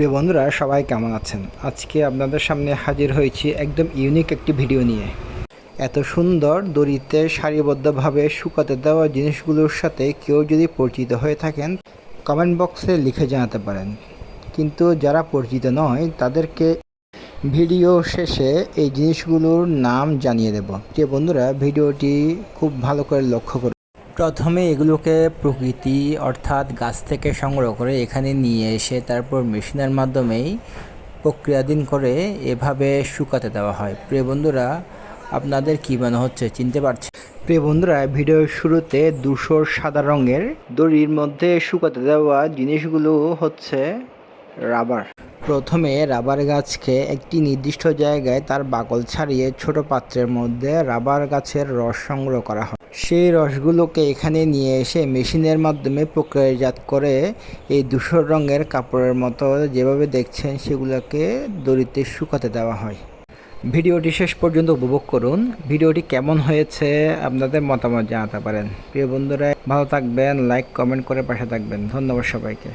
প্রিয় বন্ধুরা, সবাই কেমন আছেন? আজকে আপনাদের সামনে হাজির হয়েছি একদম ইউনিক একটি ভিডিও নিয়ে। এত সুন্দর দড়িতে সারিবদ্ধভাবে শুকাতে দেওয়া জিনিসগুলোর সাথে কেউ যদি পরিচিত হয়ে থাকেন, কমেন্ট বক্সে লিখে জানাতে পারেন। কিন্তু যারা পরিচিত নয় তাদেরকে ভিডিও শেষে এই জিনিসগুলোর নাম জানিয়ে দেব। প্রিয় বন্ধুরা, ভিডিওটি খুব ভালো করে লক্ষ্য করুন। প্রথমে এগুলোকে প্রকৃতি অর্থাৎ গাছ থেকে সংগ্রহ করে এখানে নিয়ে এসে তারপর মেশিনের মাধ্যমেই প্রক্রিয়াধীন করে এভাবে শুকাতে দেওয়া হয়। প্রিয় বন্ধুরা, আপনাদের কী মনে হচ্ছে, চিনতে পারছেন? প্রিয় বন্ধুরা, ভিডিওর শুরুতে ধূসর সাদা রঙের দড়ির মধ্যে শুকাতে দেওয়া জিনিসগুলো হচ্ছে রাবার। প্রথমে রাবার গাছকে একটি নির্দিষ্ট জায়গায় তার বাকল ছাড়িয়ে ছোট পাত্রের মধ্যে রাবার গাছের রস সংগ্রহ করা হয়। সেই রসগুলোকে এখানে নিয়ে এসে মেশিনের মাধ্যমে প্রক্রিয়াজাত করে এই ধূসর রঙের কাপড়ের মতো যেভাবে দেখছেন সেগুলোকে দড়িতে শুকাতে দেওয়া হয়। ভিডিওটি শেষ পর্যন্ত উপভোগ করুন। ভিডিওটি কেমন হয়েছে আপনাদের মতামত জানাতে পারেন। প্রিয় বন্ধুরা, ভালো থাকবেন, লাইক কমেন্ট করে পাশে থাকবেন। ধন্যবাদ সবাইকে।